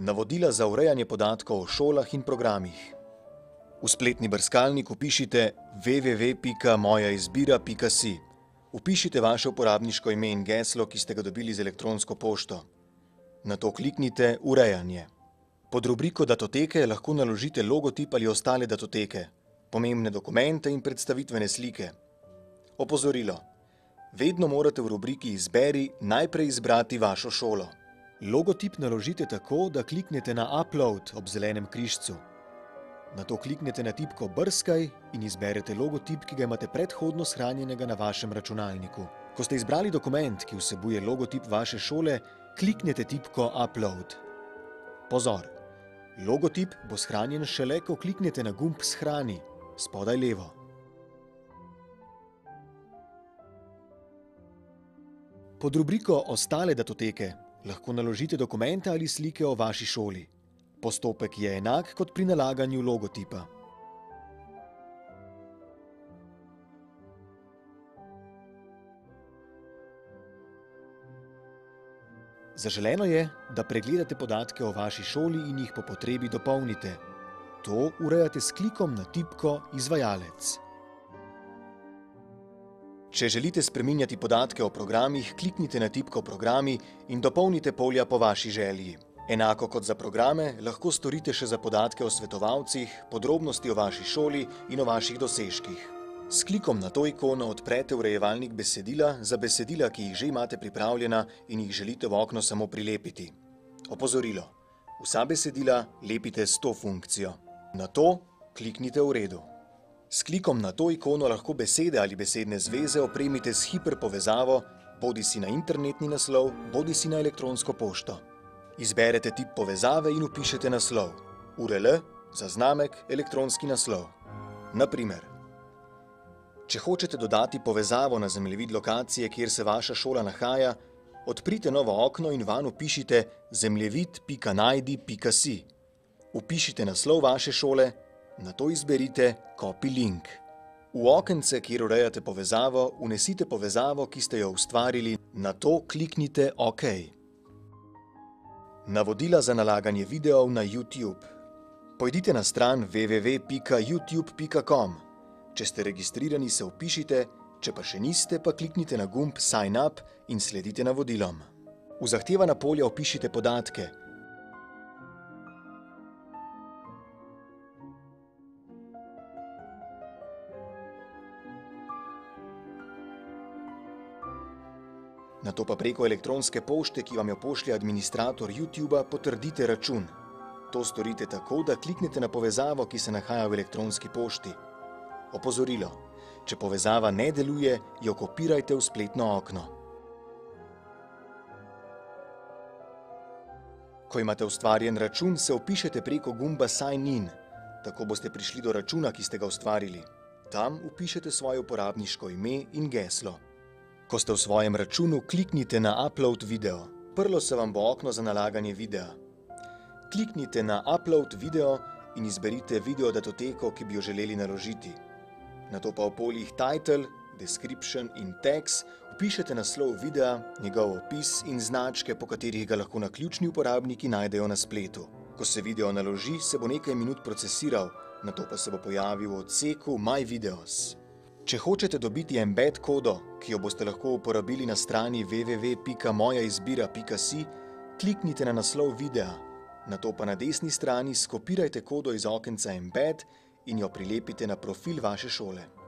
Navodila za urejanje podatkov o šolah in programih. V spletni brskalnik vpišite www.mojaizbira.si. Vpišite vaše uporabniško ime in geslo, ki ste ga dobili z elektronsko pošto. Nato kliknite Urejanje. Pod rubriko Datoteke lahko naložite logotip ali ostale datoteke, pomembne dokumente in predstavitvene slike. Opozorilo. Vedno morate v rubriki Izberi najprej izbrati vašo šolo. Logotip naložite tako, da kliknete na Upload ob zelenem križcu. Nato kliknete na tipko Brskaj in izberete logotip, ki ga imate predhodno shranjenega na vašem računalniku. Ko ste izbrali dokument, ki vsebuje logotip vaše šole, kliknete tipko Upload. Pozor! Logotip bo shranjen šele, ko kliknete na gumb Shrani, spodaj levo. Pod rubriko Ostale datoteke lahko naložite dokumente ali slike o vaši šoli. Postopek je enak kot pri nalaganju logotipa. Zaželeno je, da pregledate podatke o vaši šoli in jih po potrebi dopolnite. To urejate s klikom na tipko Izvajalec. Če želite spreminjati podatke o programih, kliknite na tipko Programi in dopolnite polja po vaši želji. Enako kot za programe, lahko storite še za podatke o svetovalcih, podrobnosti o vaši šoli in o vaših dosežkih. S klikom na to ikono odprete urejevalnik besedila za besedila, ki jih že imate pripravljena in jih želite v okno samo prilepiti. Opozorilo. Vsa besedila lepite s to funkcijo. Nato kliknite V redu. S klikom na to ikono lahko besede ali besedne zveze opremite s hiperpovezavo, bodisi na internetni naslov, bodisi na elektronsko pošto. Izberete tip povezave in vpišete naslov. URL, zaznamek, elektronski naslov. Na primer, če hočete dodati povezavo na zemljevid lokacije, kjer se vaša šola nahaja, odprite novo okno in vanj vpišite zemljevid.najdi.si. Vpišite naslov vaše šole, nato izberite Copy link. V okence, kjer urejate povezavo, vnesite povezavo, ki ste jo ustvarili, nato kliknite OK. Navodila za nalaganje videov na YouTube. Pojdite na stran www.youtube.com. Če ste registrirani, se vpišite, če pa še niste, pa kliknite na gumb Sign up in sledite navodilom. V zahtevana polja vpišite podatke. Nato pa preko elektronske pošte, ki vam jo pošlje administrator YouTuba, potrdite račun. To storite tako, da kliknete na povezavo, ki se nahaja v elektronski pošti. Opozorilo. Če povezava ne deluje, jo kopirajte v spletno okno. Ko imate ustvarjen račun, se vpišete preko gumba Sign in. Tako boste prišli do računa, ki ste ga ustvarili. Tam vpišete svoje uporabniško ime in geslo. Ko ste v svojem računu, kliknite na Upload video. Odprlo se vam bo okno za nalaganje videa. Kliknite na Upload video in izberite videodatoteko, ki bi jo želeli naložiti. Nato pa v poljih Title, Description in Tags vpišete naslov videa, njegov opis in značke, po katerih ga lahko naključni uporabniki najdejo na spletu. Ko se video naloži, se bo nekaj minut procesiral, nato pa se bo pojavil v odseku My Videos. Če hočete dobiti embed kodo, ki jo boste lahko uporabili na strani www.mojaizbira.si, kliknite na naslov videa, nato pa na desni strani skopirajte kodo iz okenca Embed in jo prilepite na profil vaše šole.